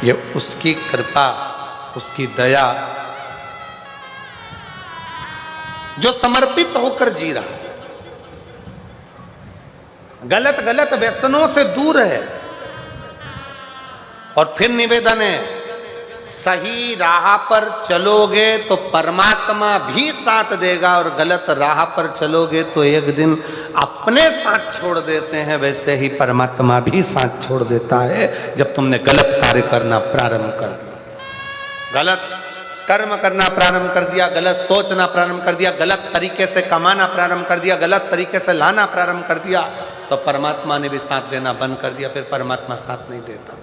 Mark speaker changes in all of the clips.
Speaker 1: ये उसकी कृपा, उसकी दया, जो समर्पित होकर जी रहा है, गलत गलत व्यसनों से दूर है। और फिर निवेदन है, सही राह पर चलोगे तो परमात्मा भी साथ देगा, और गलत राह पर चलोगे तो एक दिन अपने साथ छोड़ देते हैं, वैसे ही परमात्मा भी साथ छोड़ देता है जब तुमने गलत कार्य करना प्रारंभ कर दिया, गलत कर्म करना प्रारंभ कर दिया, गलत सोचना प्रारंभ कर दिया, गलत तरीके से कमाना प्रारंभ कर दिया, गलत तरीके से लाना प्रारंभ कर दिया, तो परमात्मा ने भी साथ देना बंद कर दिया। फिर परमात्मा साथ नहीं देता।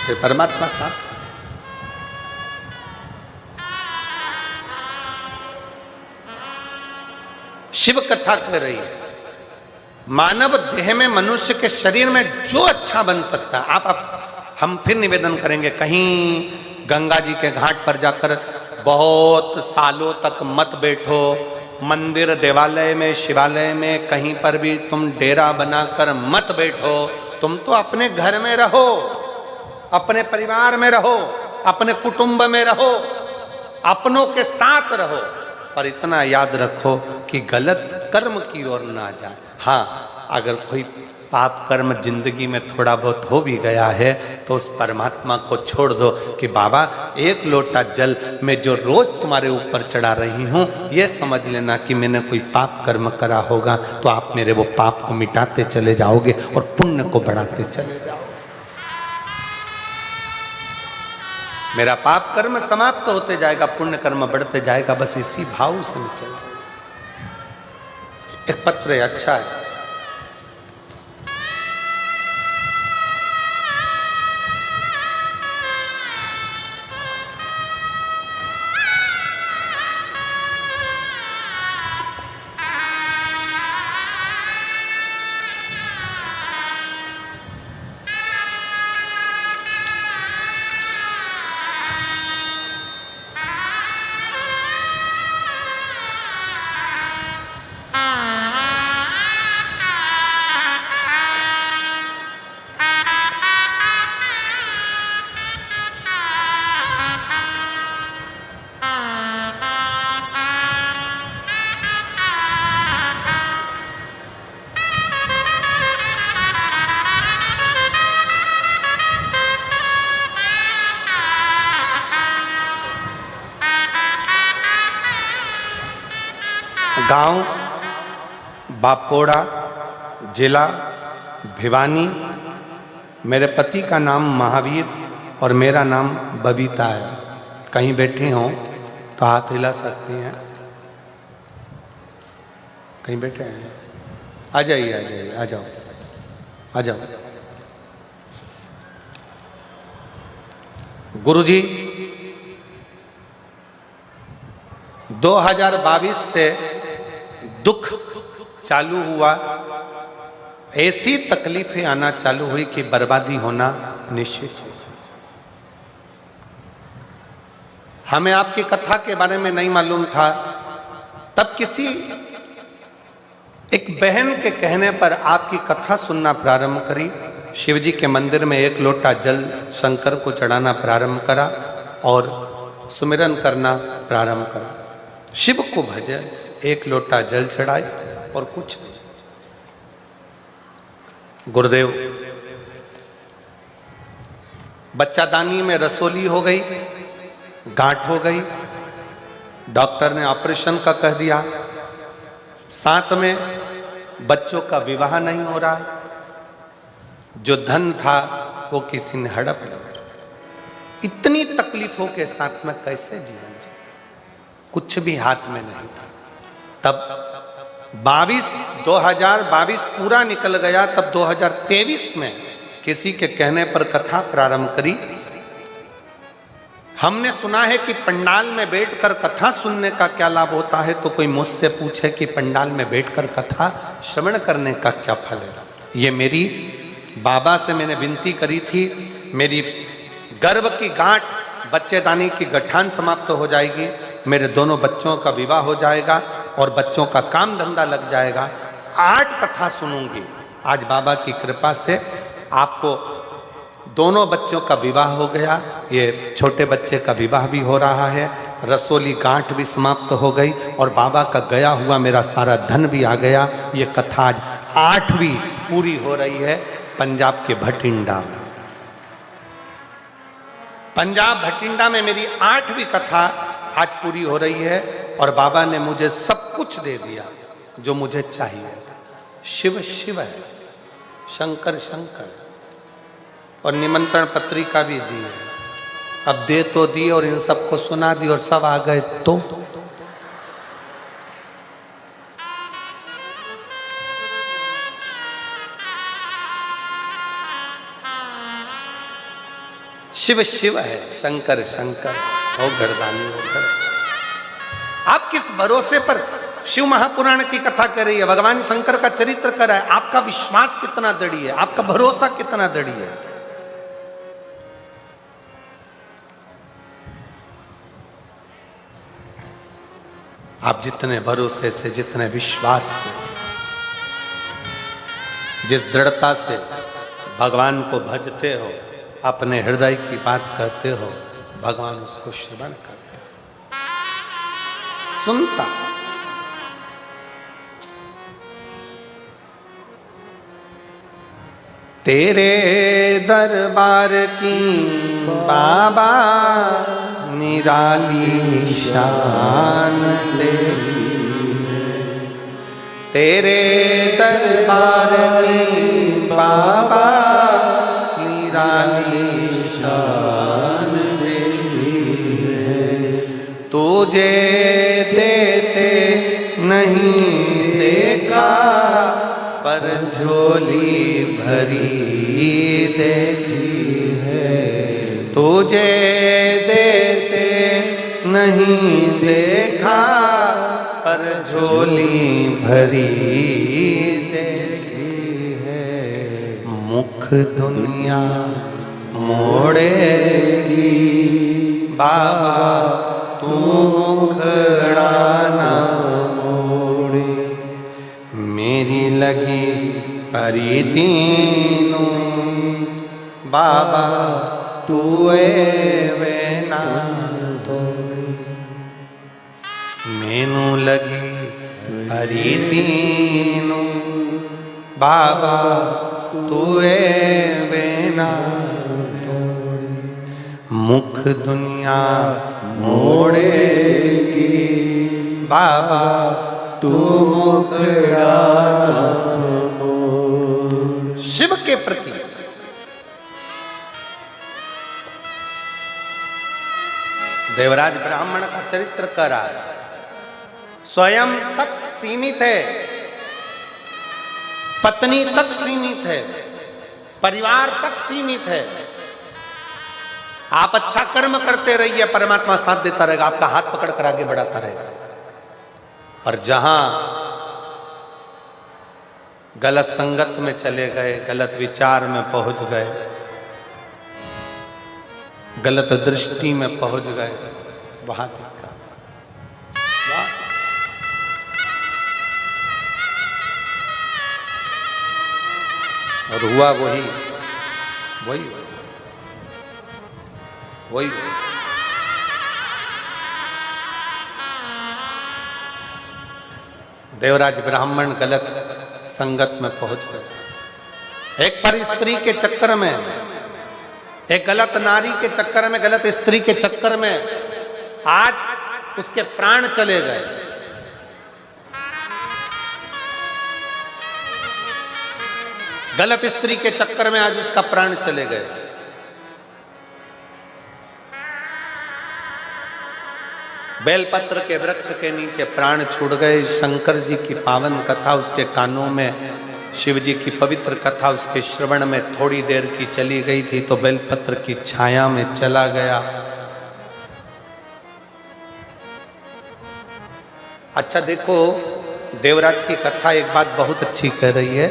Speaker 1: फिर परमात्मा साथ। शिव कथा कह रही है, मानव देह में, मनुष्य के शरीर में जो अच्छा बन सकता है, हम फिर निवेदन करेंगे, कहीं गंगा जी के घाट पर जाकर बहुत सालों तक मत बैठो, मंदिर देवालय में, शिवालय में, कहीं पर भी तुम डेरा बनाकर मत बैठो। तुम तो अपने घर में रहो, अपने परिवार में रहो, अपने कुटुंब में रहो, अपनों के साथ रहो, पर इतना याद रखो कि गलत कर्म की ओर ना जाए। हाँ, अगर कोई पाप कर्म जिंदगी में थोड़ा बहुत हो भी गया है तो उस परमात्मा को छोड़ दो कि बाबा एक लोटा जल में जो रोज तुम्हारे ऊपर चढ़ा रही हूँ, ये समझ लेना कि मैंने कोई पाप कर्म करा होगा, तो आप मेरे वो पाप को मिटाते चले जाओगे और पुण्य को बढ़ाते चले जाओगे। मेरा पाप कर्म समाप्त होते जाएगा, पुण्य कर्म बढ़ते जाएगा, बस इसी भाव से मैं चल। एक पत्र है, अच्छा है, गांव बापोड़ा, जिला भिवानी। मेरे पति का नाम महावीर और मेरा नाम बबीता है। कहीं बैठी हों तो हाथ हिला सकती हैं। कहीं बैठे हैं? आ जाइए, आ जाइए, आ जाओ, आ जाओ। गुरुजी 2022 से दुख चालू हुआ, ऐसी तकलीफें आना चालू हुई कि बर्बादी होना निश्चित है। हमें आपकी कथा के बारे में नहीं मालूम था, तब किसी एक बहन के कहने पर आपकी कथा सुनना प्रारंभ करी। शिवजी के मंदिर में एक लोटा जल शंकर को चढ़ाना प्रारंभ करा और सुमिरन करना प्रारंभ करा। शिव को भजे, एक लोटा जल चढ़ाए और कुछ नहीं। गुरुदेव बच्चादानी में रसोली हो गई, गांठ हो गई, डॉक्टर ने ऑपरेशन का कह दिया, साथ में बच्चों का विवाह नहीं हो रहा, जो धन था वो किसी ने हड़प लिया। इतनी तकलीफों के साथ में कैसे जीवन जी, कुछ भी हाथ में नहीं था। तब 2022 पूरा निकल गया, तब 2023 में किसी के कहने पर कथा प्रारंभ करी। हमने सुना है कि पंडाल में बैठकर कथा सुनने का क्या लाभ होता है, तो कोई मुझसे पूछे कि पंडाल में बैठकर कथा श्रवण करने का क्या फल है। ये मेरी बाबा से मैंने विनती करी थी, मेरी गर्भ की गांठ, बच्चेदानी की गठान समाप्त हो जाएगी, मेरे दोनों बच्चों का विवाह हो जाएगा और बच्चों का काम धंधा लग जाएगा। 8 कथा सुनूंगी। आज बाबा की कृपा से आपको दोनों बच्चों का विवाह हो गया, ये छोटे बच्चे का विवाह भी हो रहा है, रसोली गांठ भी समाप्त हो गई और बाबा का गया हुआ मेरा सारा धन भी आ गया। ये कथा आज 8वीं पूरी हो रही है पंजाब के भटिंडा में। पंजाब भटिंडा में मेरी 8वीं कथा आज पूरी हो रही है और बाबा ने मुझे सब कुछ दे दिया जो मुझे चाहिए। शिव शिव है, शंकर शंकर, और निमंत्रण पत्रिका भी दी है। अब दे तो दी और इन सबको सुना दी और सब आ गए तो शिव शिव है, शंकर शंकर, हो गर्दानी हो घर। आप किस भरोसे पर शिव महापुराण की कथा कर रही है, भगवान शंकर का चरित्र कर रहा है, आपका विश्वास कितना दृढ़ है, आपका भरोसा कितना दृढ़ है। आप जितने भरोसे से, जितने विश्वास से, जिस दृढ़ता से भगवान को भजते हो, अपने हृदय की बात कहते हो, भगवान उसको श्रवण करता, सुनता। तेरे दरबार की बाबा निराली शान तेरी, तेरे दरबार की बाबा निराली शान तेरी है। तुझे देते नहीं देखा पर झोली भरी देखी है। तुझे देते नहीं देखा पर झोली भरी देखी है। मुख दुनिया मोड़ेगी बाबा, तू मुखड़ा ना मोड़े। मेरी लगी परी तीनों बाबा, तू वे ना दौड़ी। मैनू लगी परी तीनों बाबा, तू वे ना दौड़ी। मुख दुनिया मोड़ेगी बाबा, तू मुखड़ा ना मोड़। शिव के प्रति देवराज ब्राह्मण का चरित्र कर रहा है। स्वयं तक सीमित है, पत्नी तक सीमित है, परिवार तक सीमित है। आप अच्छा कर्म करते रहिए, परमात्मा साथ देता रहेगा, आपका हाथ पकड़ कर आगे बढ़ाता रहेगा। और जहां गलत संगत में चले गए, गलत विचार में पहुंच गए, गलत दृष्टि में पहुंच गए, वहां दिक्कत। और हुआ वही वही वही देवराज ब्राह्मण गलत संगत में पहुंच गए। एक पर स्त्री के चक्कर में, एक गलत नारी के चक्कर में, गलत स्त्री के चक्कर में आज उसके प्राण चले गए। गलत स्त्री के चक्कर में आज उसका प्राण चले गए। बेलपत्र के वृक्ष के नीचे प्राण छूट गए। शंकर जी की पावन कथा उसके कानों में, शिव जी की पवित्र कथा उसके श्रवण में थोड़ी देर की चली गई थी तो बेलपत्र की छाया में चला गया। अच्छा देखो, देवराज की कथा एक बात बहुत अच्छी कह रही है,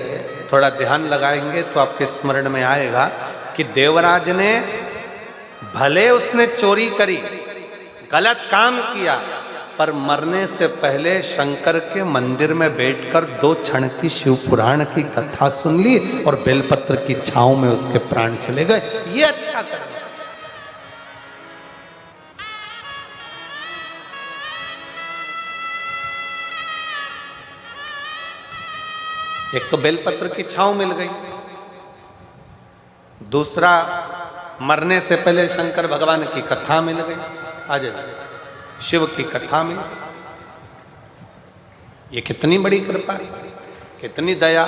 Speaker 1: थोड़ा ध्यान लगाएंगे तो आपके स्मरण में आएगा कि देवराज ने, भले उसने चोरी करी, गलत काम किया, पर मरने से पहले शंकर के मंदिर में बैठकर 2 क्षण की शिव पुराण की कथा सुन ली और बेलपत्र की छांव में उसके प्राण चले गए। ये अच्छा कर। एक तो बेलपत्र की छांव मिल गई, दूसरा मरने से पहले शंकर भगवान की कथा मिल गई। आज शिव की कथा मिल, ये कितनी बड़ी कृपा, कितनी दया।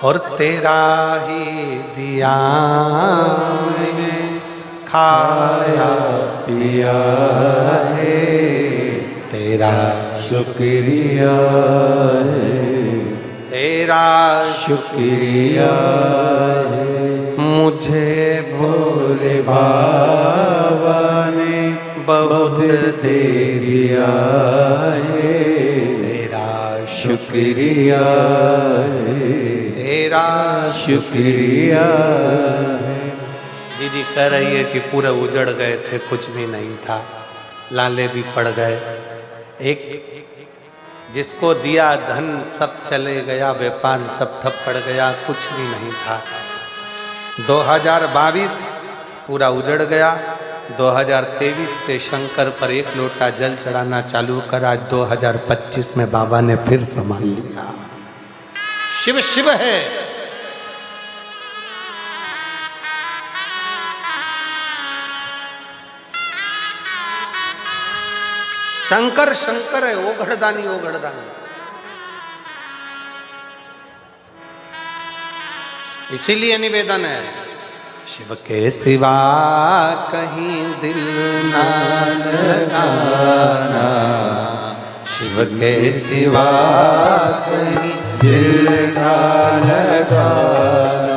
Speaker 1: और तेरा ही दिया मैंने खाया पिया है, तेरा
Speaker 2: शुक्रिया है,
Speaker 1: तेरा
Speaker 2: शुक्रिया है,
Speaker 1: मुझे
Speaker 2: भोले बाबा ने बहुत दे दिया है, तेरा शुक्रिया है,
Speaker 1: तेरा
Speaker 2: शुक्रिया है।
Speaker 1: दीदी कह रही है कि पूरे उजड़ गए थे, कुछ भी नहीं था, लाले भी पड़ गए। एक जिसको दिया धन सब चले गया, व्यापार सब ठप पड़ गया, कुछ भी नहीं था। 2022 पूरा उजड़ गया। 2023 से शंकर पर 1 लोटा जल चढ़ाना चालू कर, आज 2025 में बाबा ने फिर संभाल लिया। शिव शिव है। शंकर शंकर है, ओघड़दानी ओघड़दानी। इसीलिए निवेदन है, शिव के सिवा कहीं दिल ना लगाना, शिव के सिवा कहीं
Speaker 2: दिल ना लगाना,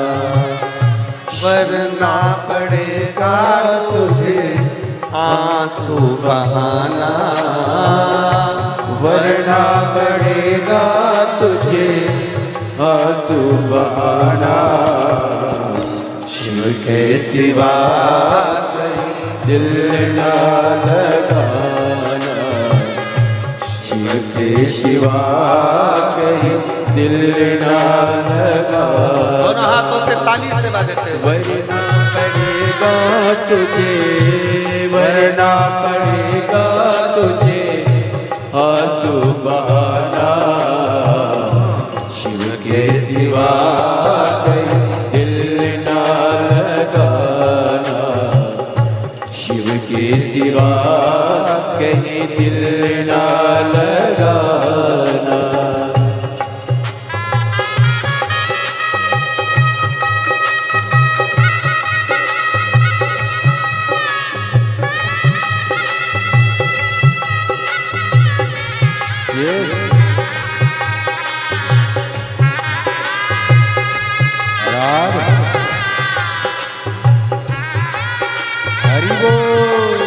Speaker 1: वरना पड़ेगा तुझे आंसू बहाना,
Speaker 2: वरना पड़ेगा तुझे आंसू बहाना। शिव के सिवा कहीं दिल ना लगाना, शिव के सिवा कहीं दिल ना लगाना।
Speaker 1: दोनों हाथों से ताली से बजाते हैं।
Speaker 2: वरना पड़ेगा तुझे, वरना पड़ेगा तुझे आंसू बहाना, शिव के सिवा कहीं दिल ना लगाना, शिव के सिवा कहीं दिल ना लगाना। हरि बोल।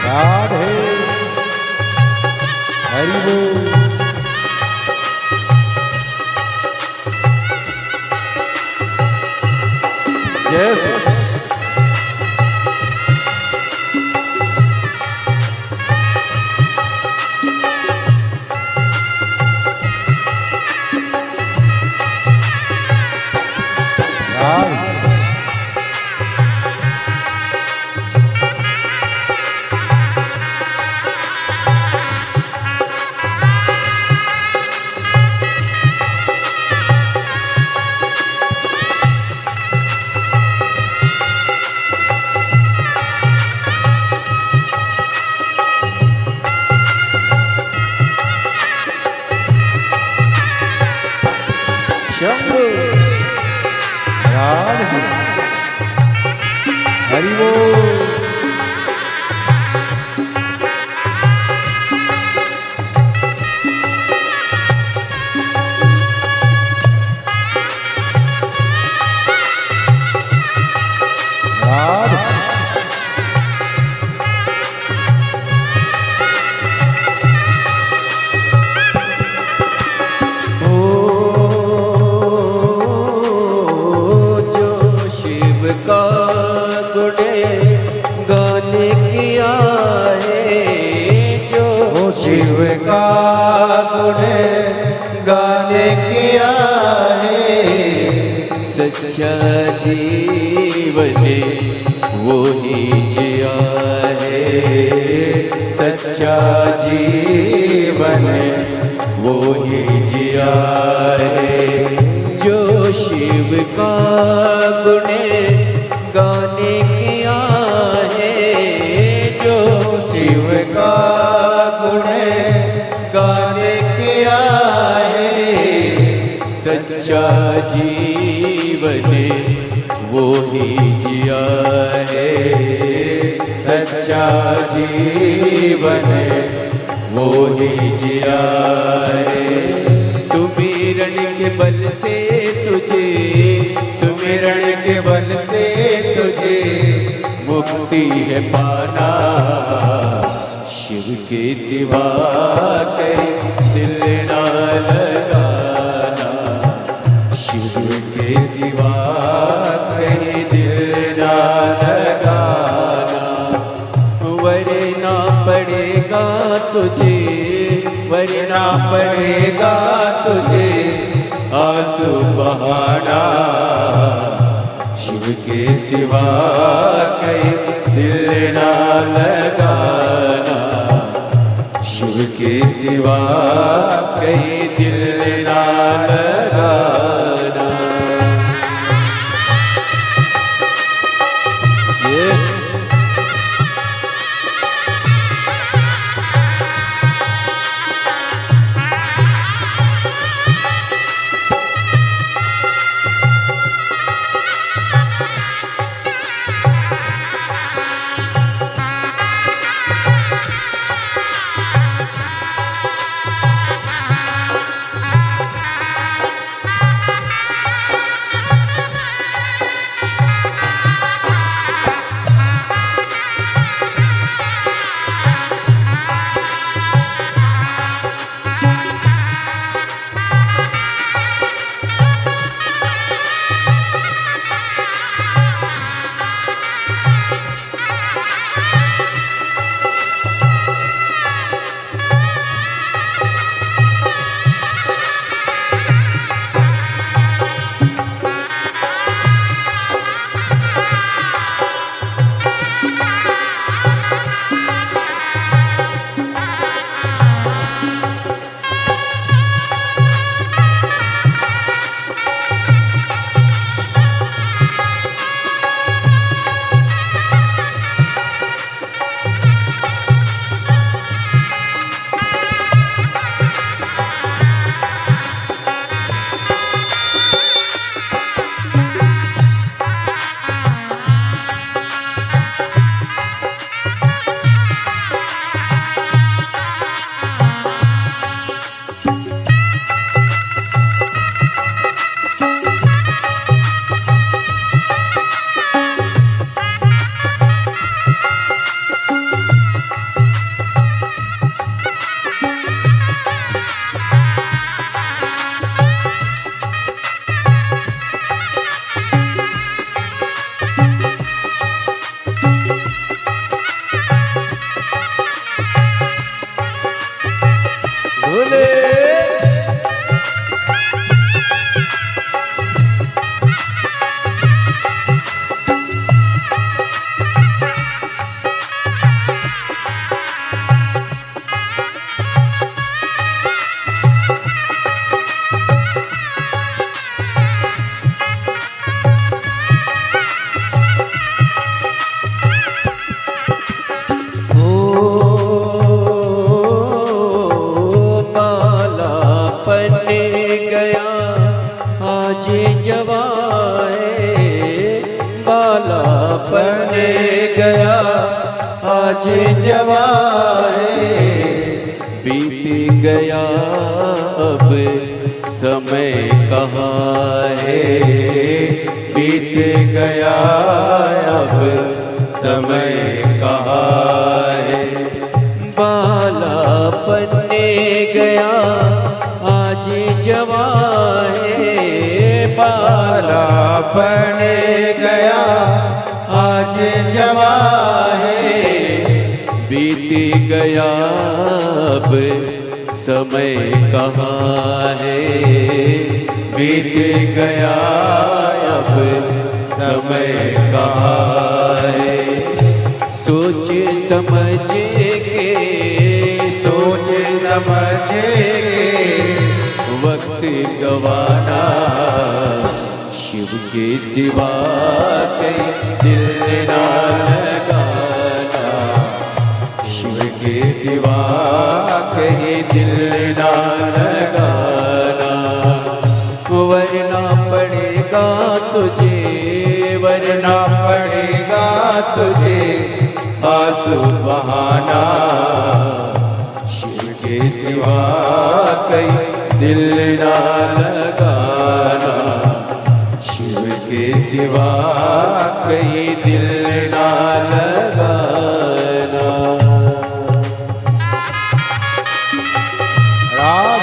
Speaker 2: राधे हरि बोल। जय हो। शंभु राधे हरि बोल। राधे का गुणे गाने किया है जो शिव का गुणे गाने किया है सच्चा जीवन वो ही जिया है सच्चा जीवन वो ही जिया है जो शिव का गुणे गाने किया है जो शिव का गुणे गाने किया है सच्चा जीवन वो ही जिया है सच्चा जीवन वो ही जिया है सुमिरन के बल से तुझे सुमिरन के बल से तुझे मुक्ति है पाना शिव के सिवा कहीं दिल ना लगाना शिव के सिवा कहीं दिल ना लगाना वरना पड़ेगा तुझे वरना पड़ेगा तुझे आंसू बहाना शिव के सिवा कहीं दिल ना लगाना शिव के सिवा कहीं दिल ना लगाना ये आज जवां है, बीत गया अब समय कहाँ है, बीत गया अब समय कहाँ है। बालापन गया आज जवां है, बालापन गया आज जवां है, बीत गया अब समय कहाँ है, बीत गया अब समय कहाँ है। सोच समझ के, सोच समझ के वक्त गवाना, शिव के सिवा कहीं दिल ना लगाना, शिव के सिवा कहीं दिल ना लगाना। वरना पड़ेगा तुझे, वरना पड़ेगा तुझे आंसू बहाना, शिव के सिवा कहीं दिल ना लगाना, शिव के सिवा कहीं दिल ना लगाना। राम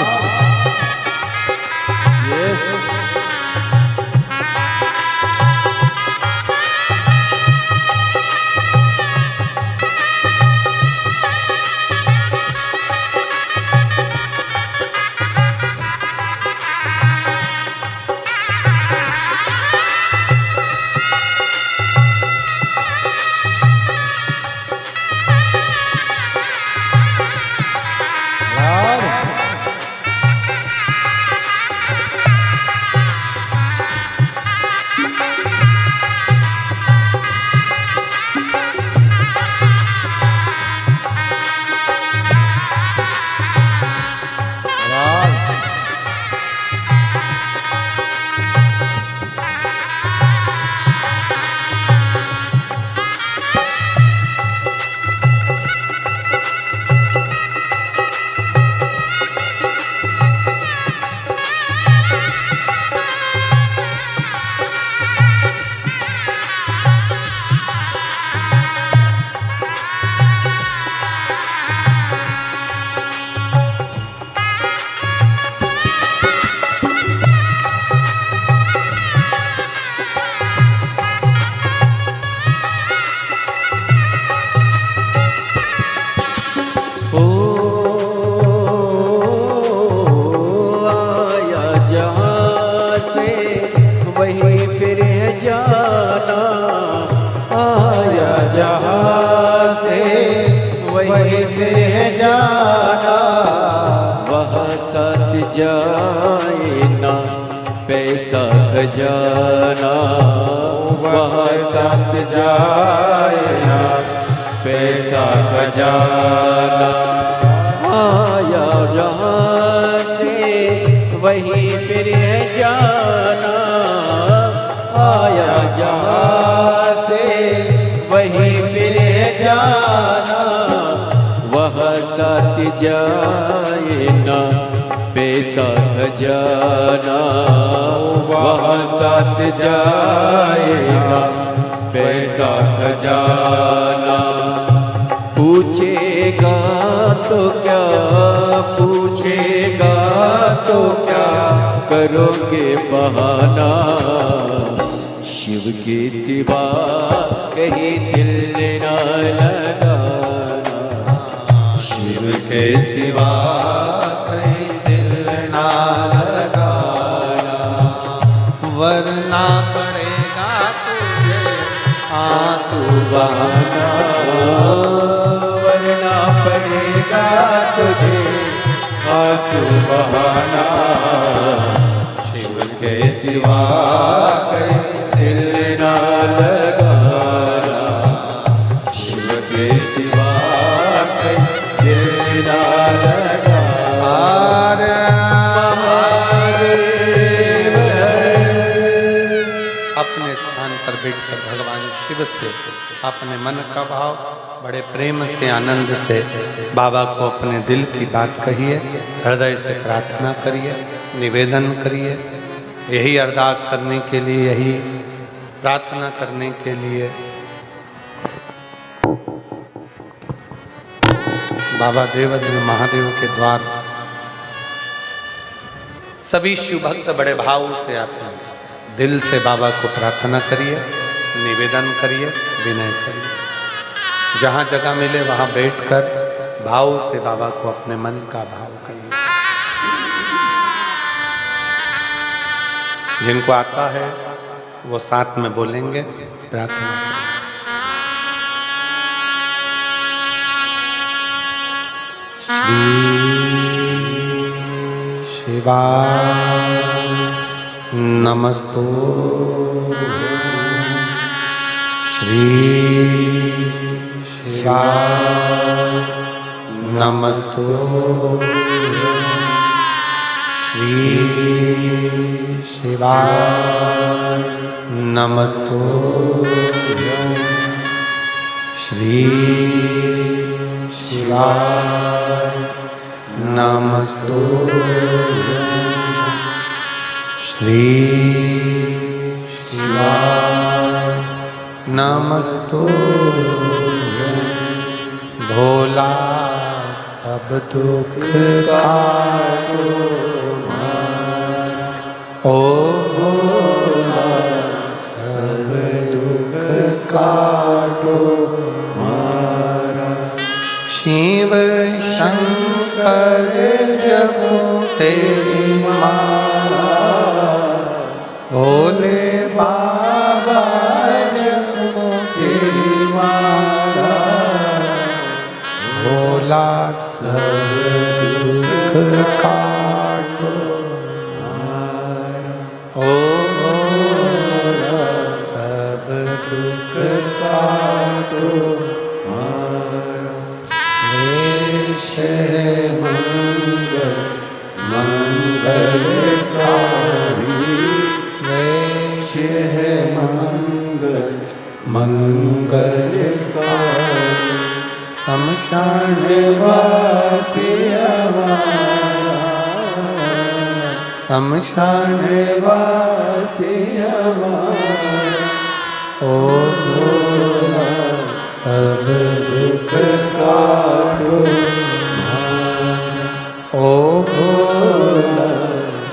Speaker 2: जाए ना पैसा खजाना, वहाँ साथ जाए ना पैसा खजाना। आया जहाँ से वही फिर है जाना, आया जहाँ से वही फिर है जाना। वहाँ साथ जाए ना पैसा खजाना, वहाँ साथ जाए ना पैसा खजाना। पूछेगा तो क्या, पूछेगा तो क्या करोगे बहाना, शिव के सिवा कहीं दिल ना लगाना, शिव के सिवा
Speaker 1: वरना पड़ेगा तुझे आंसू
Speaker 2: बहाना, वरना पड़ेगा तुझे आंसू बहाना। शिव के सिवा कहीं दिल ना लगाना, शिव के सिवा कहीं दिल ना लगाना।
Speaker 1: अपने स्थान पर बैठकर भगवान शिव शिव से अपने मन का भाव बड़े प्रेम से आनंद से बाबा को अपने दिल की बात कहिए, हृदय से प्रार्थना करिए, निवेदन करिए। यही अरदास करने के लिए, यही प्रार्थना करने के लिए बाबा देवाधिदेव महादेव के द्वार सभी शिव भक्त बड़े भाव से आते हैं। दिल से बाबा को प्रार्थना करिए, निवेदन करिए, विनय करिए। जहाँ जगह मिले वहाँ बैठकर भाव से बाबा को अपने मन का भाव करिए। जिनको आता है वो साथ में बोलेंगे, प्रार्थना करें। शिवाय नमस्तु, श्री शिवाय नमस्तु, श्री शिवाय नमस्तु, श्री शिवाय नमस्तु, श्री शिवाय नमस्तु। भोला सब दुख काटो, ओ भोला सब दुख काटो मारा। शिव शंकर जब तेरी मारा, भोले बाबा जब तेरी मारा। भोला सब दुख काटो मारा, ओ भोला सब दुख काटो मारा। मंगल मंगलकारी, वैश्य है मंगल मंगलकारी। शमशान वासी हमारा, शमशान वासी हमारा। ओ भोला सब दुख काटो मारा, ओ भोला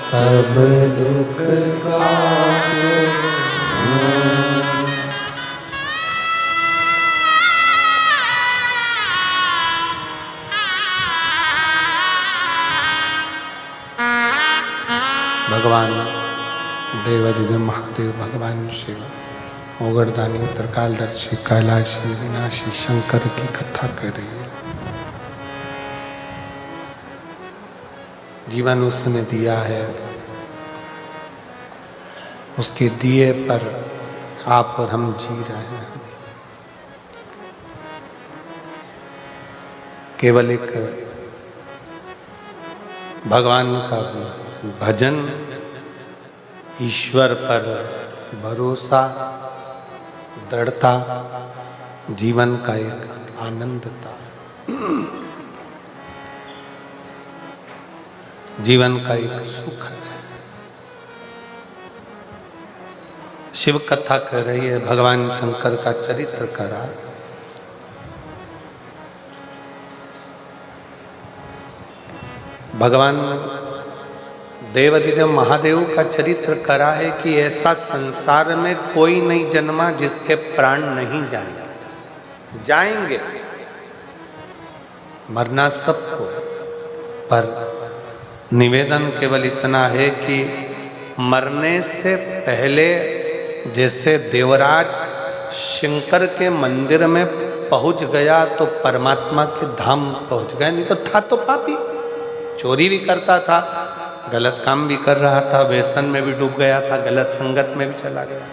Speaker 1: सब दुख काटो मारा। भगवान देवाधिदेव महादेव, भगवान शिव ओगरदानी उत्तरकालदर्शी कैलाशी विनाशी शंकर की कथा कर रही है। जीवन उसने दिया है, उसके दिए पर आप और हम जी रहे हैं। केवल एक भगवान का भजन, ईश्वर पर भरोसा, दृढ़ता जीवन का एक आनंद था, जीवन का एक सुख है। शिव कथा कर रही है, भगवान शंकर का चरित्र करा। भगवान देवाधिदेव महादेव का चरित्र करा है कि ऐसा संसार में कोई नहीं जन्मा जिसके प्राण नहीं जाएंगे। जाएंगे, मरना सबको, पर निवेदन केवल इतना है कि मरने से पहले जैसे देवराज शंकर के मंदिर में पहुंच गया तो परमात्मा के धाम पहुंच गया, नहीं तो था तो पापी, चोरी भी करता था, गलत काम भी कर रहा था, व्यसन में भी डूब गया था, गलत संगत में भी चला गया।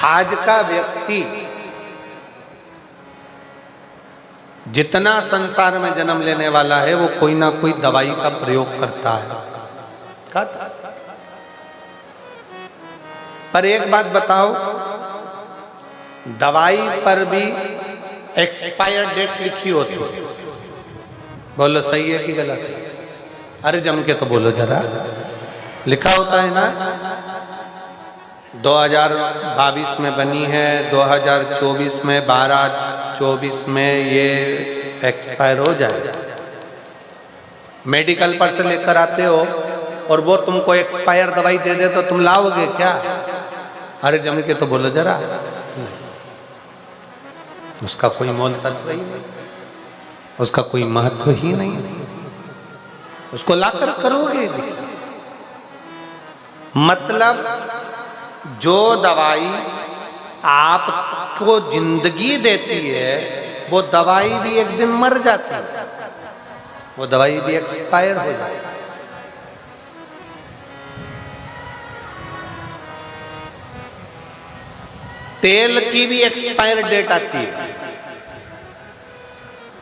Speaker 1: आज का व्यक्ति जितना संसार में जन्म लेने वाला है वो कोई ना कोई दवाई का प्रयोग करता है, खाता। पर एक बात बताओ, दवाई पर भी एक्सपायर डेट लिखी होती है। बोलो सही है कि गलत है? अरे जम के तो बोलो जरा। लिखा होता है ना, 2022 में बनी है, 2024 में 12/24 में ये एक्सपायर हो जाएगा। मेडिकल पर से लेकर आते हो और वो तुमको एक्सपायर दवाई दे दे तो तुम लाओगे क्या? अरे जम के तो बोलो जरा। उसका कोई मोल तत्व ही नहीं, उसका कोई महत्व ही नहीं, उसको लाकर करोगे भी। मतलब जो दवाई आपको जिंदगी देती है वो दवाई भी एक दिन मर जाती है, वो दवाई भी एक्सपायर हो जाती है। तेल की भी एक्सपायर डेट आती है।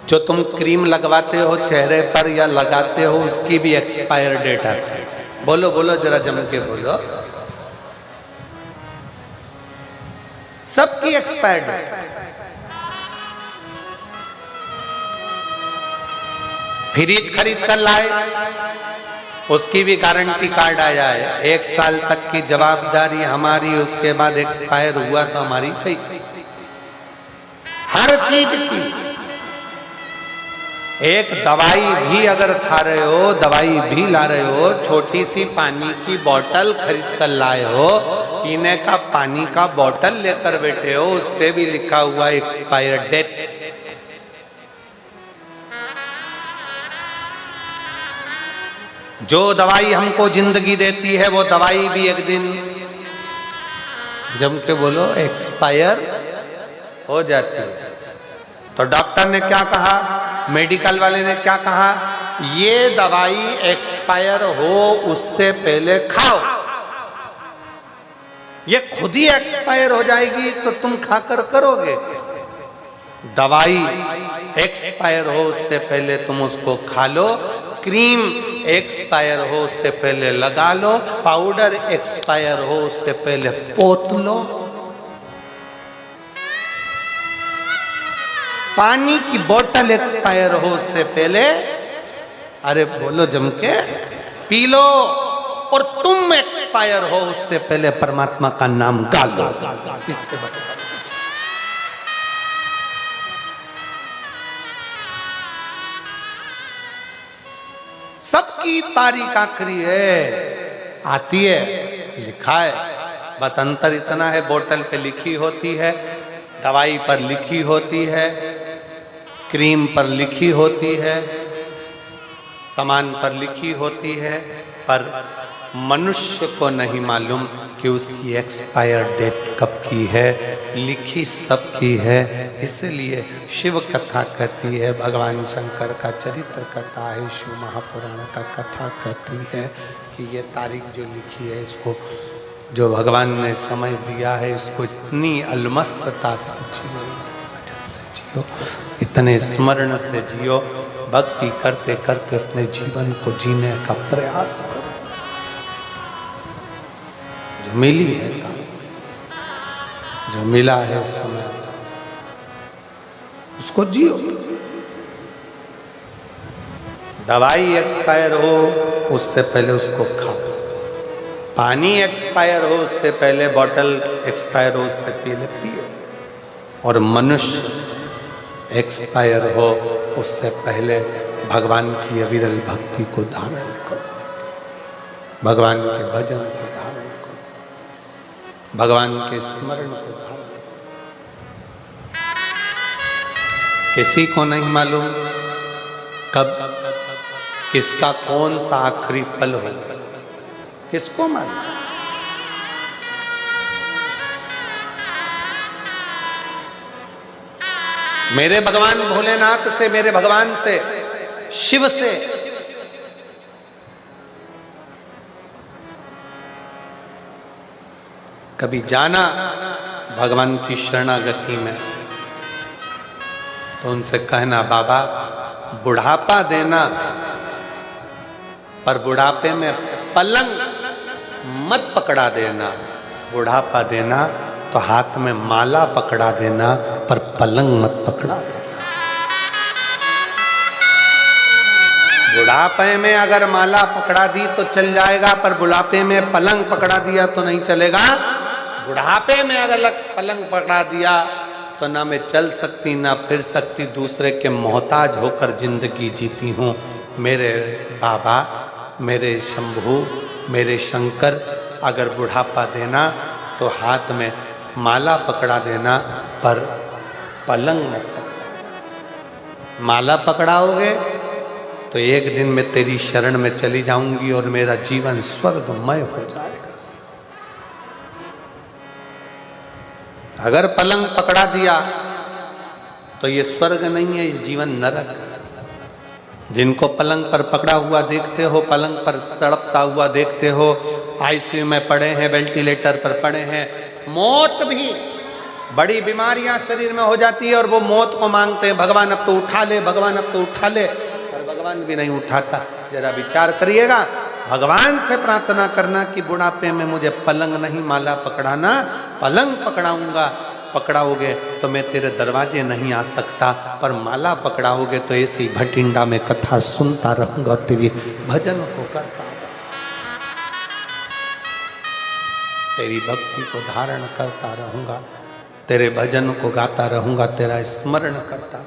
Speaker 1: जो तुम क्रीम लगवाते हो चेहरे पर या लगाते हो उसकी भी एक्सपायर डेट आती है। बोलो बोलो जरा जम के बोलो। सबकी एक्सपायर डेट। फ्रिज खरीद कर लाए, उसकी भी गारंटी कार्ड आया है, 1 साल तक की जवाबदारी हमारी, उसके बाद एक्सपायर हुआ तो हमारी गई। हर चीज की। एक दवाई भी अगर खा रहे हो, दवाई भी ला रहे हो, छोटी सी पानी की बोतल खरीद कर लाए हो, पीने का पानी का बोतल लेकर बैठे हो, उस पे भी लिखा हुआ एक्सपायर डेट। जो दवाई हमको जिंदगी देती है वो दवाई भी एक दिन जम के बोलो एक्सपायर हो जाती है। तो डॉक्टर ने क्या कहा, मेडिकल वाले ने क्या कहा, ये दवाई एक्सपायर हो उससे पहले खाओ। ये खुद ही एक्सपायर हो जाएगी तो तुम खाकर करोगे। दवाई एक्सपायर हो उससे पहले तुम उसको खा लो, क्रीम एक्सपायर हो उससे पहले लगा लो, पाउडर एक्सपायर हो उससे पहले पोत लो, पानी की बोतल एक्सपायर हो उससे पहले, अरे बोलो जम के, पी लो। और तुम एक्सपायर हो उससे पहले परमात्मा का नाम गा लो। इससे बता सबकी तारीख आखिरी है, आती है, लिखा है, बस अंतर इतना है, बोतल पे लिखी होती है, दवाई पर लिखी होती है, क्रीम पर लिखी होती है, सामान पर लिखी होती है, पर मनुष्य को नहीं मालूम कि उसकी एक्सपायर डेट कब की है। लिखी सबकी है। इसलिए शिव कथा कहती है, भगवान शंकर का चरित्र कथा है, शिव महापुराण का कथा कहती है कि ये तारीख जो लिखी है, इसको जो भगवान ने समय दिया है, इसको इतनी अलमस्तता से जियो, भजन से जियो, इतने स्मरण से जियो, भक्ति करते करते अपने जीवन को जीने का प्रयास करो। जो मिली है, जो मिला है समय, उसको जियो। दवाई एक्सपायर हो उससे पहले उसको खाओ, पानी एक्सपायर हो उससे पहले, बोतल एक्सपायर हो उससे पहले पियो, और मनुष्य एक्सपायर हो उससे पहले भगवान की अविरल भक्ति को धारण करो, भगवान के भजन को धारण करो, भगवान के स्मरण को धारण करो। किसी को नहीं मालूम कब किसका कौन सा आखिरी पल हो, किसको मालूम। मेरे भगवान भोलेनाथ से, मेरे भगवान से, शिव से कभी जाना भगवान की शरणागति में, तो उनसे कहना बाबा बुढ़ापा देना, पर बुढ़ापे में पलंग मत पकड़ा देना। बुढ़ापा देना तो हाथ में माला पकड़ा देना, पर पलंग मत पकड़ा देना। बुढ़ापे में अगर माला पकड़ा दी तो चल जाएगा, पर बुढ़ापे में पलंग पकड़ा दिया तो नहीं चलेगा। बुढ़ापे में अगर पलंग पकड़ा दिया तो ना मैं चल सकती ना फिर सकती, दूसरे के मोहताज होकर जिंदगी जीती हूँ। मेरे बाबा, मेरे शंभू, मेरे शंकर, अगर बुढ़ापा देना तो हाथ में माला पकड़ा देना, पर पलंग मत पकड़ा। माला पकड़ाओगे तो एक दिन मैं तेरी शरण में चली जाऊंगी और मेरा जीवन स्वर्गमय हो जाएगा। अगर पलंग पकड़ा दिया तो ये स्वर्ग नहीं है, ये जीवन नरक है। जिनको पलंग पर पकड़ा हुआ देखते हो, पलंग पर तड़पता हुआ देखते हो, आईसीयू में पड़े हैं, वेंटिलेटर पर पड़े हैं, मौत भी, बड़ी बीमारियां शरीर में हो जाती है और वो मौत को मांगते हैं, भगवान अब तो उठा ले, भगवान अब तो उठा ले, पर भगवान भी नहीं उठाता। जरा विचार करिएगा, भगवान से प्रार्थना करना कि बुढ़ापे में मुझे पलंग नहीं माला पकड़ाना, पलंग पकड़ाऊंगा, पकड़ाओगे तो मैं तेरे दरवाजे नहीं आ सकता, पर माला पकड़ाओगे तो ऐसी भटिंडा में कथा सुनता रहूंगा और तेरी भजन को करता, तेरी भक्ति को धारण करता रहूंगा, तेरे भजन को गाता रहूंगा, तेरा स्मरण करता।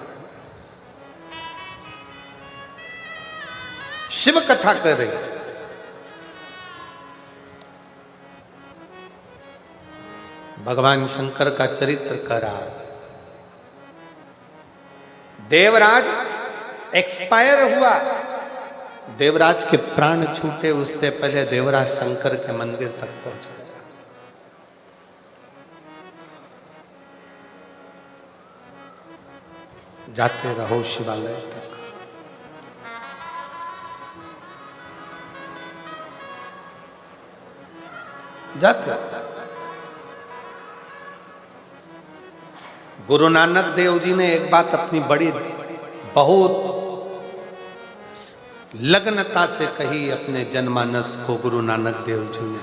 Speaker 1: शिव कथा कर रही, भगवान शंकर का चरित्र करा। देवराज एक्सपायर हुआ, देवराज के प्राण छूटे उससे पहले देवराज शंकर के मंदिर तक पहुंच गया। जाते रहो शिवालय तक। जाते गुरु नानक देव जी ने एक बात अपनी बड़ी बहुत लग्नता से कही अपने जनमानस को। गुरु नानक देव जी ने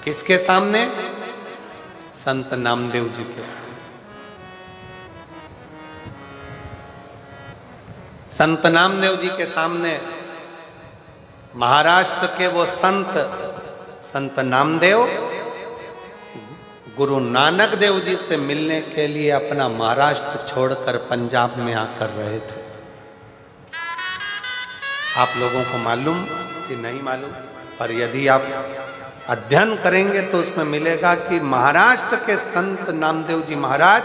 Speaker 1: किसके सामने? संत नामदेव जी के सामने। संत नामदेव जी के सामने महाराष्ट्र के वो संत नामदेव गुरु नानक देव जी से मिलने के लिए अपना महाराष्ट्र छोड़कर पंजाब में आकर रहे थे। आप लोगों को मालूम कि नहीं मालूम, पर यदि आप अध्ययन करेंगे तो उसमें मिलेगा कि महाराष्ट्र के संत नामदेव जी महाराज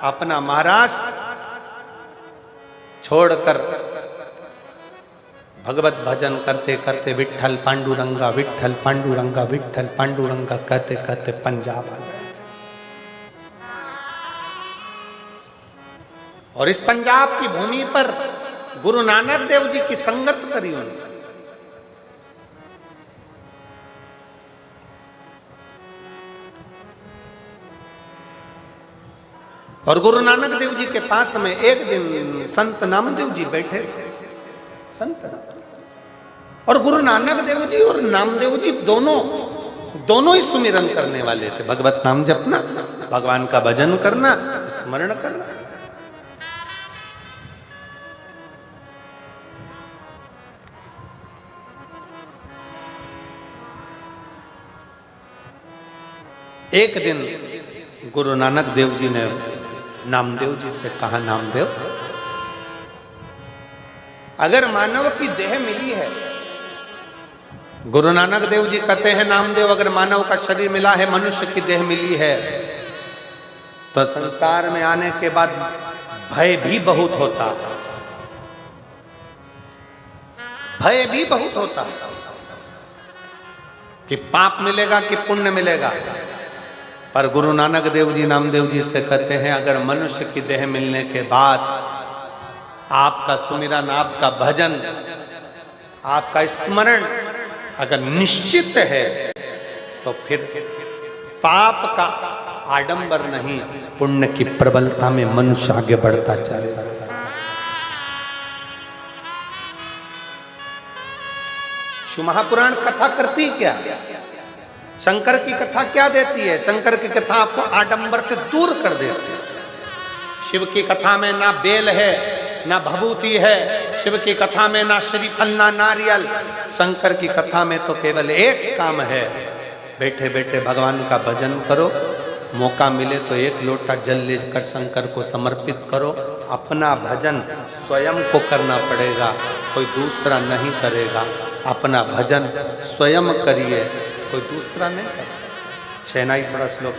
Speaker 1: अपना महाराष्ट्र छोड़कर भगवत भजन करते करते विट्ठल पांडुरंगा विट्ठल पांडुरंगा विट्ठल पांडुरंगा कहते कहते पंजाब आ गए थे। और इस पंजाब की भूमि पर गुरु नानक देव जी की संगत करी उन्होंने। और गुरु नानक देव जी के पास में एक दिन संत नामदेव जी बैठे थे। संत और गुरु नानक देव जी और नामदेव जी दोनों ही सुमिरन करने वाले थे। भगवत नाम जपना, भगवान का भजन करना, स्मरण करना। एक दिन गुरु नानक देव जी ने नामदेव जी से कहा, नामदेव, अगर मानव की देह मिली है, गुरु नानक देव जी कहते हैं, नामदेव, अगर मानव का शरीर मिला है, मनुष्य की देह मिली है, तो संसार में आने के बाद भय भी बहुत होता है। भय भी बहुत होता है कि पाप मिलेगा कि पुण्य मिलेगा। पर गुरु नानक देव जी नामदेव जी से कहते हैं, अगर मनुष्य की देह मिलने के बाद आपका सुमिरन, आपका भजन, आपका स्मरण अगर निश्चित है, तो फिर पाप का आडंबर नहीं, पुण्य की प्रबलता में मनुष्य आगे बढ़ता चलेगा। शिव महापुराण कथा करती क्या? शंकर की कथा क्या देती है? शंकर की कथा आपको आडंबर से दूर कर देती है। शिव की कथा में ना बेल है, ना भभूति है। शिव की कथा में ना श्रीफल, ना नारियल। शंकर की कथा में तो केवल एक काम है, बैठे बैठे भगवान का भजन करो। मौका मिले तो एक लोटा जल लेकर शंकर को समर्पित करो। अपना भजन स्वयं को करना पड़ेगा, कोई दूसरा नहीं करेगा। अपना भजन स्वयं करिए, कोई दूसरा नहीं कर सकता। शहनाई थोड़ा श्लोक,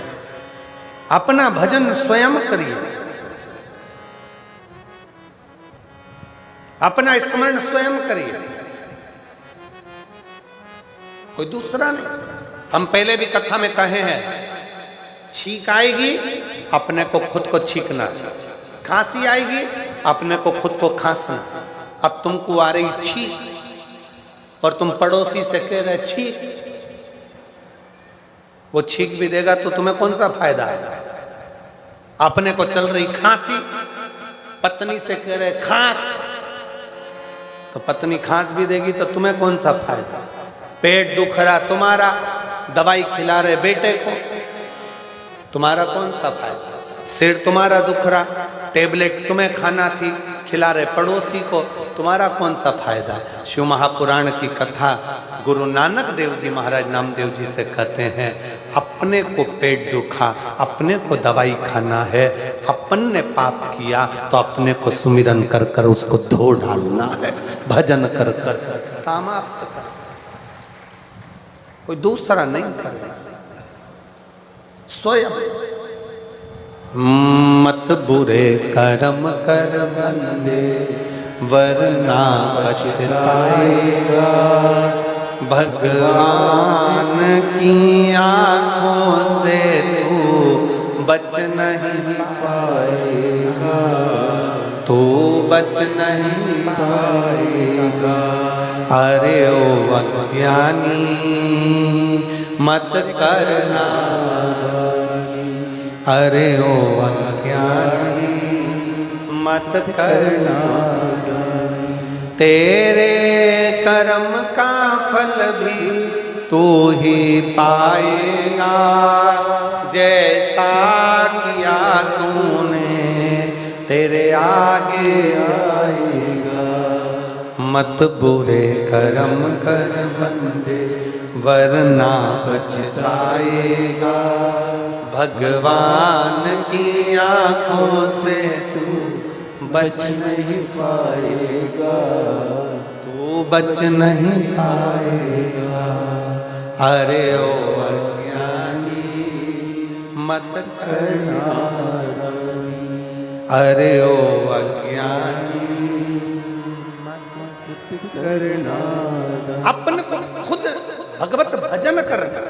Speaker 1: अपना भजन स्वयं करिए, अपना स्मरण स्वयं करिए, कोई दूसरा नहीं। हम पहले भी कथा में कहे हैं, छींक आएगी अपने को खुद को छींकना, खांसी आएगी अपने को खुद को खांसना। अब तुमको आ रही छींक और तुम पड़ोसी से कह रहे छींक, वो छींक भी देगा तो तुम्हें कौन सा फायदा है? अपने को चल रही खांसी, पत्नी से कह रहे खांस, तो पत्नी खांस भी देगी तो तुम्हें कौन सा फायदा? पेट दुख रहा तुम्हारा, दवाई खिला रहे बेटे को, तुम्हारा कौन सा फायदा? सिर तुम्हारा दुख रहा, टेबलेट तुम्हें खाना थी, खिला रहे पड़ोसी को, तुम्हारा कौन सा फायदा? शिव महापुराण की कथा गुरु नानक देव जी महाराज नामदेव जी से कहते हैं, अपने को पेट दुखा, अपने को दवाई खाना है, अपन ने पाप किया तो अपने को सुमिरन कर कर उसको धो डालना है, भजन कर कर समाप्त कर, कोई दूसरा नहीं करे, स्वयं। मत बुरे कर्म कर बंदे वरना पछताएगा, भगवान की आंखों से तू बच नहीं पाएगा, तू बच नहीं पाएगा। अरे ओ अज्ञानी मत करना, अरे ओ अज्ञानी मत करना, तेरे कर्म का फल भी तू ही पाएगा, जैसा किया तूने तेरे आगे आएगा। मत बुरे कर्म कर बंदे वरना पछताएगा, भगवान की आंखों से तू बच नहीं पाएगा, तू बच नहीं पाएगा। अरे ओ अज्ञानी मत करना, अरे ओ अज्ञानी मत करना। अपन को खुद भगवत भजन करना,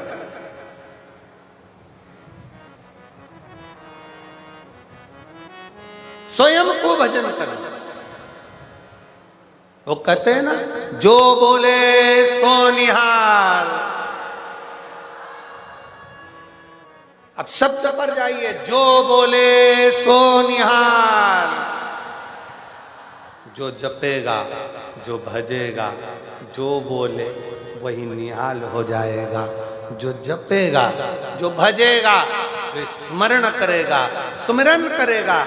Speaker 1: स्वयं को भजन करना। वो कहते हैं ना, जो बोले सो निहाल। अब शब्द पर जाइए, जो बोले सो निहाल। जो जपेगा, जो भजेगा, जो बोले वही निहाल हो जाएगा। जो जपेगा, जो भजेगा, जो स्मरण करेगा, सुमिरन करेगा,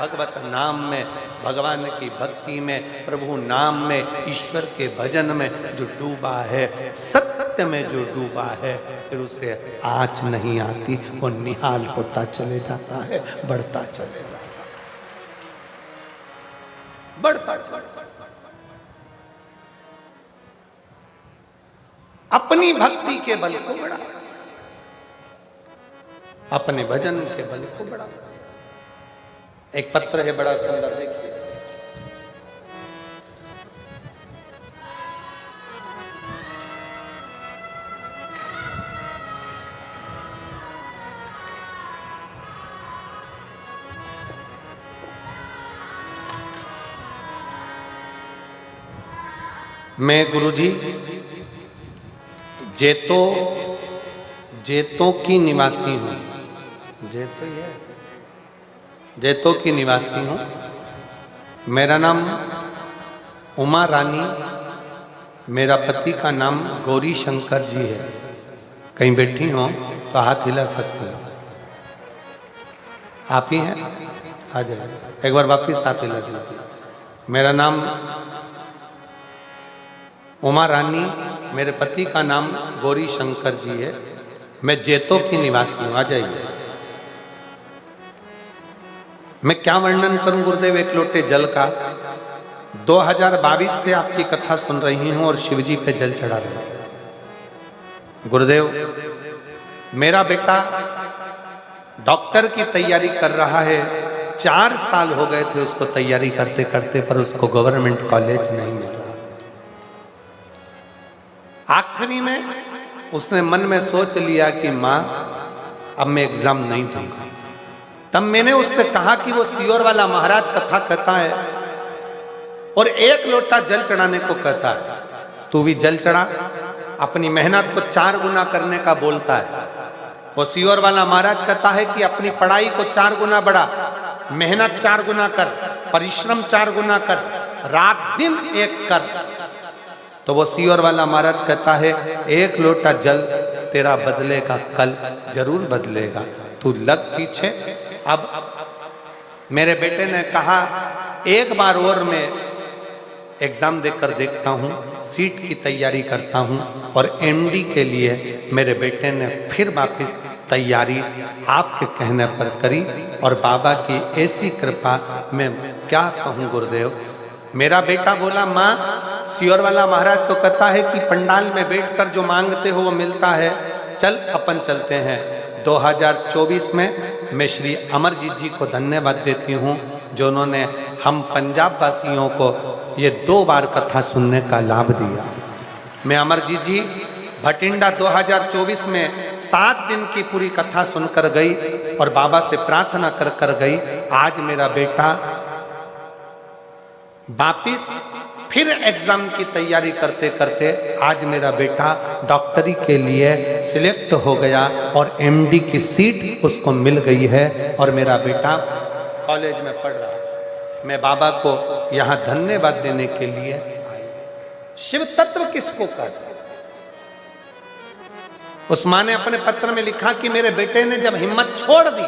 Speaker 1: भगवत नाम में, भगवान की भक्ति में, प्रभु नाम में, ईश्वर के भजन में जो डूबा है, सत्य में जो डूबा है, फिर उसे आँच नहीं आती, वो निहाल होता चले जाता है, बढ़ता चले जाता है, बढ़ता चले जाता है। अपनी भक्ति के बल को बढ़ा, अपने भजन के बल को बढ़ा। एक पत्र है बड़ा सुंदर, देखिए। मैं गुरुजी जेतों की निवासी हूं। जैतो ही है, जैतो की निवासी हूँ। मेरा नाम उमा रानी, मेरा पति का नाम गौरी शंकर जी है। कहीं बैठी हो तो हाथ हिला सकती हो। आप ही हैं? आ जाए, एक बार वापिस हाथ हिला दीजिए। मेरा नाम उमा रानी, मेरे पति का नाम गौरी शंकर जी है। मैं जैतो की निवासी हूँ। आ जाइए। मैं क्या वर्णन करूं गुरुदेव एक लोटे जल का। 2022 से आपकी कथा सुन रही हूं और शिवजी पे जल चढ़ा रही हूं। गुरुदेव, मेरा बेटा डॉक्टर की तैयारी कर रहा है। 4 साल हो गए थे उसको तैयारी करते करते, पर उसको गवर्नमेंट कॉलेज नहीं मिल रहा। आखिरी में उसने मन में सोच लिया कि माँ अब मैं एग्जाम नहीं दूंगा। तब मैंने उससे कहा कि वो सियोर वाला महाराज कथा कहता है और 1 लोटा जल चढ़ाने को कहता है। तू भी जल चढ़ा, अपनी मेहनत को 4 गुना करने का बोलता है। वो सियोर वाला महाराज कहता है कि अपनी पढ़ाई को 4 गुना बढ़ा, मेहनत 4 गुना कर, परिश्रम 4 गुना कर, रात दिन एक कर। तो वो सियोर वाला महाराज कहता है 1 लोटा जल तेरा बदलेगा, कल जरूर बदलेगा, तू लग पीछे। अब मेरे बेटे ने कहा एक बार और मैं एग्जाम देकर देखता हूँ, सीट की तैयारी करता हूँ। और एमडी के लिए मेरे बेटे ने फिर वापस तैयारी आपके कहने पर करी और बाबा की ऐसी कृपा, मैं क्या कहूँ गुरुदेव। मेरा बेटा बोला माँ, सियोर वाला महाराज तो कहता है कि पंडाल में बैठकर जो मांगते हो वो मिलता है, चल अपन चलते हैं। 2024 में मैं श्री अमरजीत जी को धन्यवाद देती हूँ जो उन्होंने हम पंजाब वासियों को ये 2 बार कथा सुनने का लाभ दिया। मैं अमरजीत जी भटिंडा 2024 में 7 दिन की पूरी कथा सुनकर गई और बाबा से प्रार्थना कर कर गई। आज मेरा बेटा वापिस फिर एग्जाम की तैयारी करते करते आज मेरा बेटा डॉक्टरी के लिए सिलेक्ट हो गया और एमडी की सीट उसको मिल गई है और मेरा बेटा कॉलेज में पढ़ रहा है। मैं बाबा को यहाँ धन्यवाद देने के लिए आई। शिव तत्व किसको कहते? उस माँ ने अपने पत्र में लिखा कि मेरे बेटे ने जब हिम्मत छोड़ दी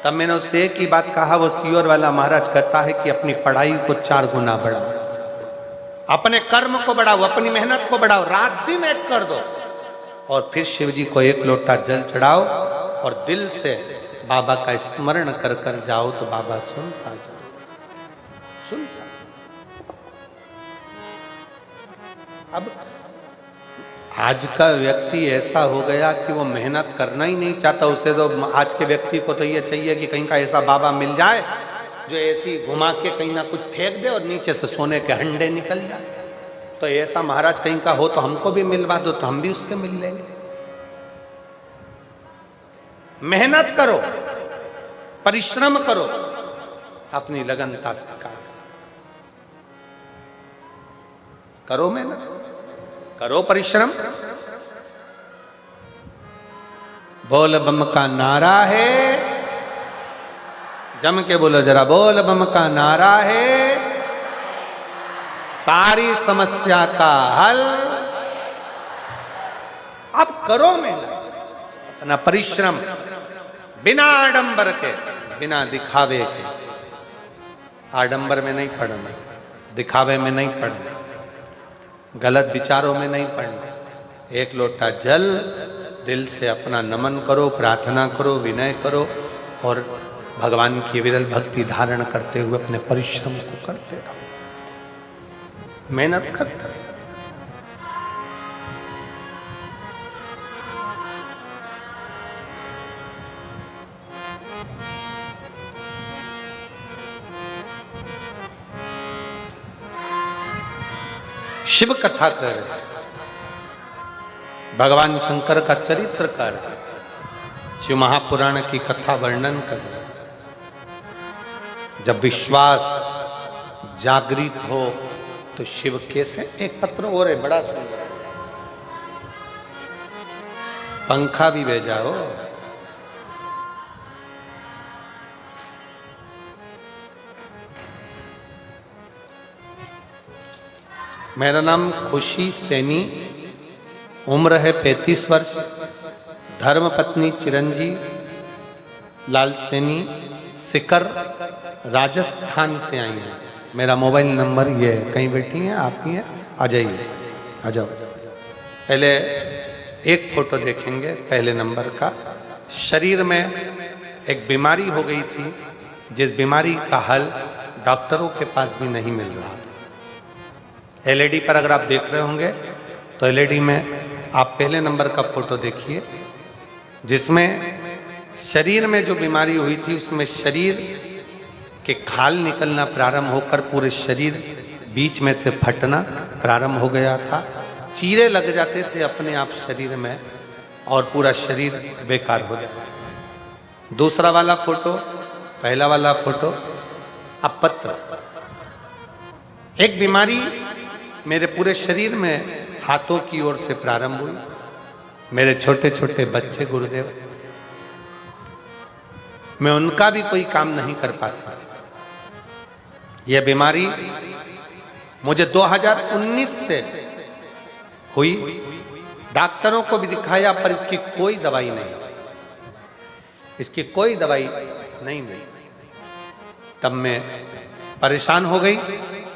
Speaker 1: तब मैंने उससे एक ही बात कहा। वो सियोर वाला महाराज कहता है कि अपनी पढ़ाई को 4 गुना बढ़ाओ, अपने कर्म को बढ़ाओ, अपनी मेहनत को बढ़ाओ, रात दिन एक कर दो और फिर शिव जी को 1 लोटा जल चढ़ाओ और दिल से बाबा का स्मरण कर कर जाओ तो बाबा सुनता जाओ, सुनता जाओ। अब आज का व्यक्ति ऐसा हो गया कि वो मेहनत करना ही नहीं चाहता। उसे तो आज के व्यक्ति को तो ये चाहिए कि कहीं का ऐसा बाबा मिल जाए जो ऐसी घुमा के कहीं ना कुछ फेंक दे और नीचे से सोने के हंडे निकल जाए। तो ऐसा महाराज कहीं का हो तो हमको भी मिलवा दो तो हम भी उससे मिल लेंगे। मेहनत करो, परिश्रम करो, अपनी लगनता से कार्य करो, मेहनत करो, परिश्रम। बोल बम का नारा है, जम के बोलो जरा, बोल बम का नारा है, सारी समस्या का हल। अब करो मेहनत, अपना परिश्रम, बिना आडंबर के, बिना दिखावे के। आडंबर में नहीं पढ़ना, दिखावे में नहीं पढ़ना, गलत विचारों में नहीं पढ़ना। 1 लोटा जल दिल से अपना नमन करो, प्रार्थना करो, विनय करो और भगवान की विरल भक्ति धारण करते हुए अपने परिश्रम को करते रहो, मेहनत करते रहो। शिव कथा कर, भगवान शंकर का चरित्र कर, शिव महापुराण की कथा वर्णन कर। जब विश्वास जागृत हो तो शिव कैसे। एक पत्र और है बड़ा सुंदर, पंखा भी भेजा हो। मेरा नाम खुशी सैनी, उम्र है 35 वर्ष, धर्म पत्नी चिरंजीव लाल सैनी, सिकर राजस्थान से आई हैं। मेरा मोबाइल नंबर ये है। कहीं बैठी हैं आप ही हैं? आ जाइए, आ जाओ। पहले एक फोटो देखेंगे पहले नंबर का। शरीर में एक बीमारी हो गई थी, जिस बीमारी का हल डॉक्टरों के पास भी नहीं मिल रहा था। एलईडी पर अगर आप देख रहे होंगे तो एलईडी में आप पहले नंबर का फोटो देखिए, जिसमें शरीर में जो बीमारी हुई थी उसमें शरीर के खाल निकलना प्रारंभ होकर पूरे शरीर बीच में से फटना प्रारंभ हो गया था। चीरे लग जाते थे अपने आप शरीर में और पूरा शरीर बेकार हो जाता। दूसरा वाला फोटो, पहला वाला फोटो अपत्र। एक बीमारी मेरे पूरे शरीर में हाथों की ओर से प्रारंभ हुई। मेरे छोटे छोटे बच्चे गुरुदेव, मैं उनका भी कोई काम नहीं कर पाती थी। यह बीमारी मुझे 2019 से हुई। डॉक्टरों को भी दिखाया पर इसकी कोई दवाई नहीं, इसकी कोई दवाई नहीं मिली। तब मैं परेशान हो गई।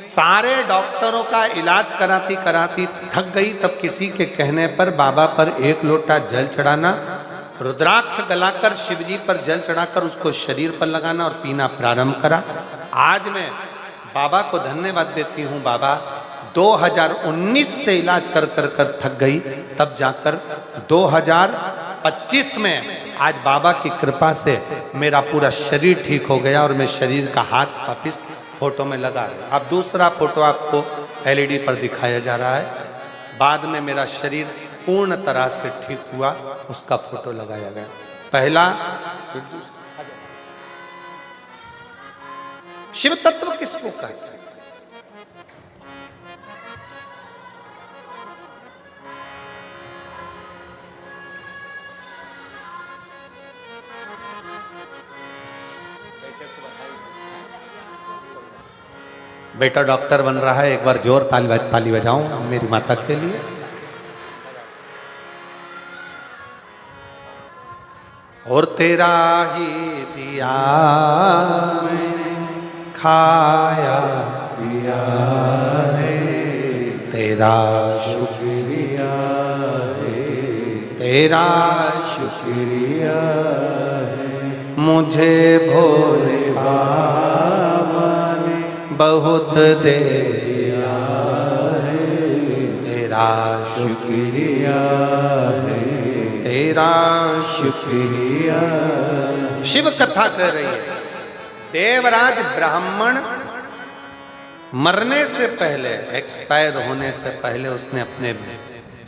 Speaker 1: सारे डॉक्टरों का इलाज कराती कराती थक गई। तब किसी के कहने पर बाबा पर एक लोटा जल चढ़ाना, रुद्राक्ष गलाकर शिवजी पर जल चढ़ाकर उसको शरीर पर लगाना और पीना प्रारंभ करा। आज मैं बाबा को धन्यवाद देती हूँ। बाबा 2019 से इलाज कर कर कर थक गई, तब जाकर 2025 में आज बाबा की कृपा से मेरा पूरा शरीर ठीक हो गया और मैं शरीर का हाथ वापिस फोटो में लगा रहा। अब दूसरा फोटो आपको एलईडी पर दिखाया जा रहा है। बाद में मेरा शरीर पूर्ण तरह से ठीक हुआ, उसका फोटो लगाया गया। पहला, फिर दूसरा। शिव तत्व किसको कहते हैं? बेटा डॉक्टर बन रहा है, एक बार जोर ताली बजाऊं मेरी माता के लिए। और तेरा ही दिया मैंने खाया पिया है, तेरा शुक्रिया है, तेरा शुक्रिया है। मुझे भोले बाबा ने बहुत दे दिया है, तेरा शुक्रिया है, तेरा शुक्रिया। शिव कथा कर रही है। देवराज ब्राह्मण मरने से पहले, एक्सपायर होने से पहले उसने अपने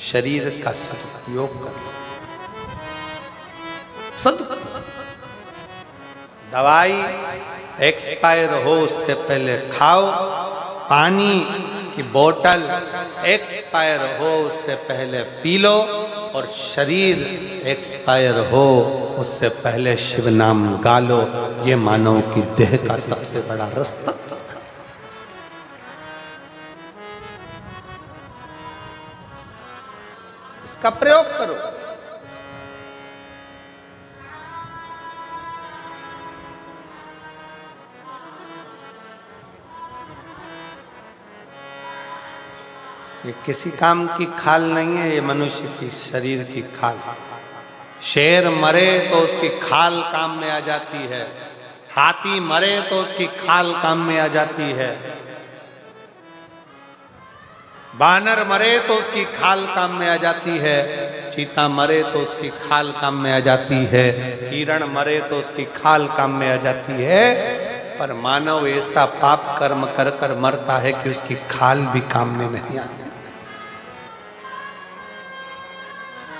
Speaker 1: शरीर का सदुपयोग कर दवाई एक्सपायर हो उससे पहले खाओ, पानी की बोतल एक्सपायर हो उससे पहले पी लो, और शरीर एक्सपायर हो उससे पहले शिव नाम गा लो। ये मानव की देह का सबसे बड़ा रास्ता। इसका प्रयोग करो। ये किसी काम की खाल नहीं है, ये मनुष्य की शरीर की खाल। शेर मरे तो उसकी खाल काम में आ जाती है, हाथी मरे तो उसकी खाल काम में आ जाती है, बानर मरे तो उसकी खाल काम में आ जाती है, चीता मरे तो उसकी खाल काम में आ जाती है, हिरण मरे तो उसकी खाल काम में आ जाती है। पर मानव ऐसा पाप कर्म कर कर मरता है कि उसकी खाल भी काम में नहीं आती,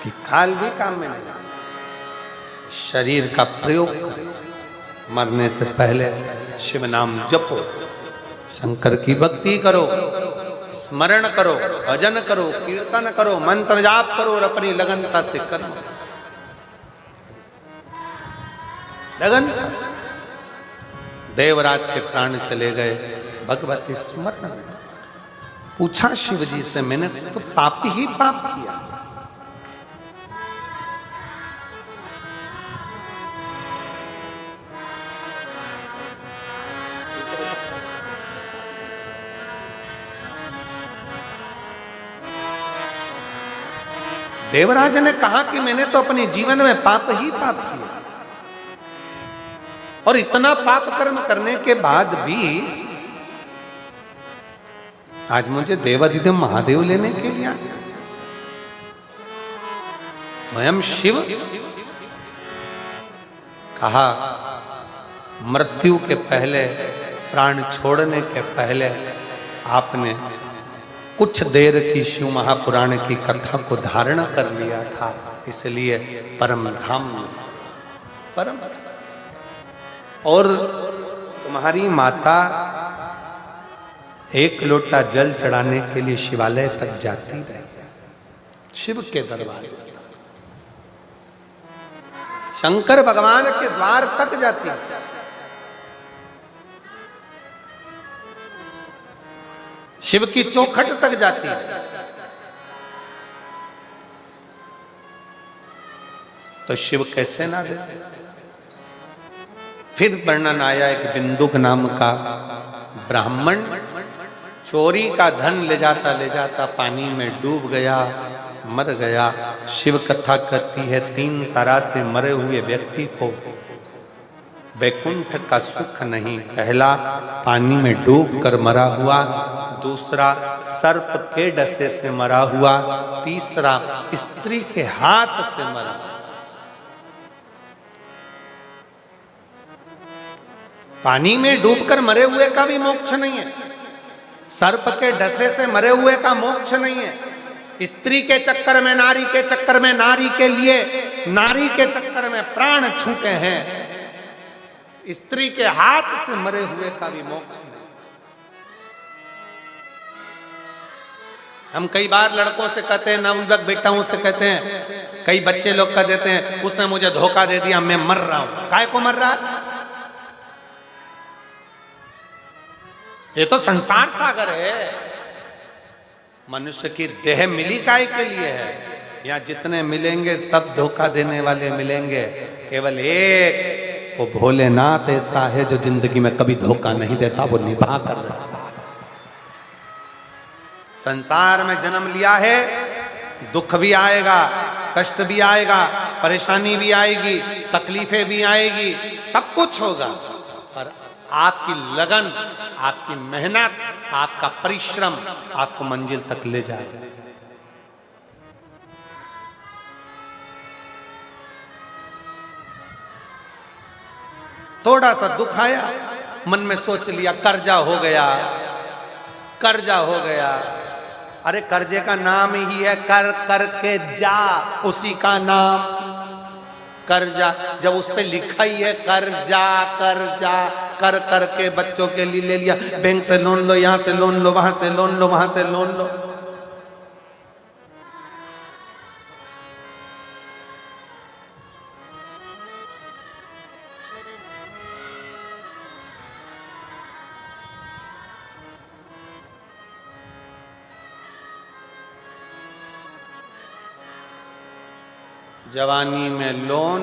Speaker 1: कि खाल भी काम में नहीं आती। शरीर का प्रयोग करो। मरने से पहले शिव नाम जपो, शंकर की भक्ति करो, स्मरण करो, भजन करो, कीर्तन करो, मंत्र जाप करो और अपनी लगनता से कर्म, लगनता से। देवराज के प्राण चले गए, भगवती स्मरण में। पूछा शिव जी से, मैंने तो पाप ही पाप किया। देवराज ने कहा कि मैंने तो अपने जीवन में पाप ही पाप किया, और इतना पाप कर्म करने के बाद भी आज मुझे देवाधिदेव महादेव लेने के लिए आए। स्वयं शिव कहा, मृत्यु के पहले, प्राण छोड़ने के पहले आपने कुछ देर की शिव महापुराण की कथा को धारण कर लिया था, इसलिए परम धाम में परम। और तुम्हारी माता एक लोटा जल चढ़ाने के लिए शिवालय तक जाती रही, शिव के दरबार, शंकर भगवान के द्वार तक जाती, शिव की चौखट तक जाती है। तो शिव कैसे ना दे? फिर वर्णन आया, एक बिंदुक नाम का ब्राह्मण चोरी का धन ले जाता पानी में डूब गया, मर गया। शिव कथा कहती है, 3 तरह से मरे हुए व्यक्ति को वैकुंठ का सुख नहीं। पहला, पानी में डूब कर मरा हुआ। दूसरा, सर्प के डसे से मरा हुआ। तीसरा, स्त्री के हाथ से मरा। पानी में डूबकर मरे हुए का भी मोक्ष नहीं है, सर्प के डसे से मरे हुए का मोक्ष नहीं है, स्त्री के चक्कर में, नारी के चक्कर में, नारी के लिए, नारी के चक्कर में प्राण छूटे हैं, स्त्री के हाथ से मरे हुए का भी मोक्ष नहीं। हम कई बार लड़कों से कहते हैं, नवयुवक बेटाओं से कहते हैं, कई बच्चे लोग कह देते हैं, उसने मुझे धोखा दे दिया, मैं मर रहा हूं। काय को मर रहा है? ये तो संसार सागर है। मनुष्य की देह मिली काय के लिए है? यहाँ जितने मिलेंगे सब धोखा देने वाले मिलेंगे। केवल एक वो भोलेनाथ ऐसा है जो जिंदगी में कभी धोखा नहीं देता, वो निभा कर रहता। संसार में जन्म लिया है, दुख भी आएगा, कष्ट भी आएगा, परेशानी भी आएगी, तकलीफें भी आएगी, सब कुछ होगा, पर आपकी लगन, आपकी मेहनत, आपका परिश्रम आपको मंजिल तक ले जाएगा। थोड़ा सा दुख आया, मन में सोच लिया कर्जा हो गया, कर्जा हो गया। अरे कर्जे का नाम ही है कर करके जा, उसी का नाम कर्जा। जब उस पे लिखा ही है कर्जा, कर्जा कर करके बच्चों के लिए ले लिया, बैंक से लोन लो, यहां से लोन लो, वहां से लोन लो, वहां से लोन लो। जवानी में लोन,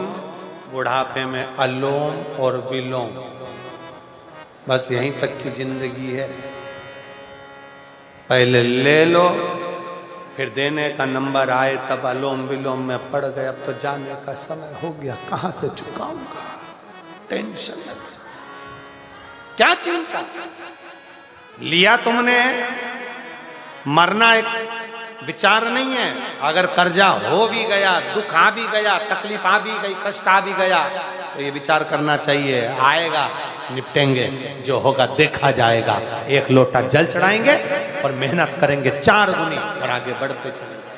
Speaker 1: बुढ़ापे में अलोम और विलोम, बस यहीं तक की जिंदगी है। पहले ले लो, फिर देने का नंबर आए तब अलोम विलोम में पड़ गए। अब तो जाने का समय हो गया, कहां से चुकाऊंगा? टेंशन, क्या चिंता? लिया तुमने, मरना एक विचार नहीं है। अगर कर्जा हो भी गया, दुख आ भी गया, तकलीफ आ भी गई, कष्ट आ भी गया, तो ये विचार करना चाहिए, आएगा, निपटेंगे, जो होगा देखा जाएगा। एक लोटा जल चढ़ाएंगे और मेहनत करेंगे 4 गुनी और आगे बढ़ते चलेंगे।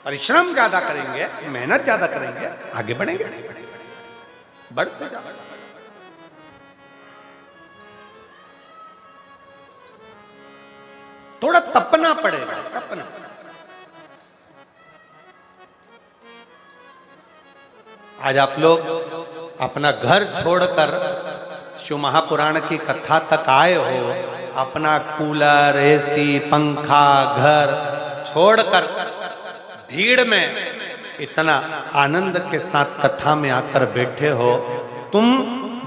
Speaker 1: परिश्रम ज्यादा करेंगे, मेहनत ज्यादा करेंगे, आगे बढ़ेंगे, बढ़ते जाएंगे। थोड़ा तपना पड़ेगा, तपना। आज आप लोग अपना घर छोड़कर शिव महापुराण की कथा तक आए हो, अपना कूलर, एसी, पंखा, घर छोड़कर भीड़ में इतना आनंद के साथ कथा में आकर बैठे हो, तुम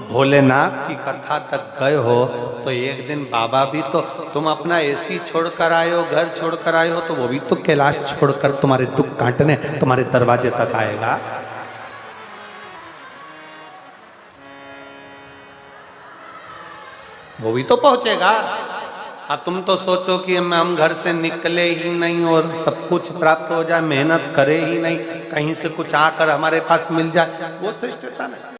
Speaker 1: भोलेनाथ की कथा तक गए हो, तो एक दिन बाबा भी तो, तुम अपना एसी छोड़कर आए हो, घर छोड़कर आए हो, तो वो भी तो कैलाश छोड़कर तुम्हारे दुख काटने तुम्हारे दरवाजे तक आएगा। वो भी तो पहुंचेगा। अब तुम तो सोचो कि हम घर से निकले ही नहीं और सब कुछ प्राप्त हो जाए, मेहनत करे ही नहीं, कहीं से कुछ आकर हमारे पास मिल जाए, वो श्रेष्ठता नहीं।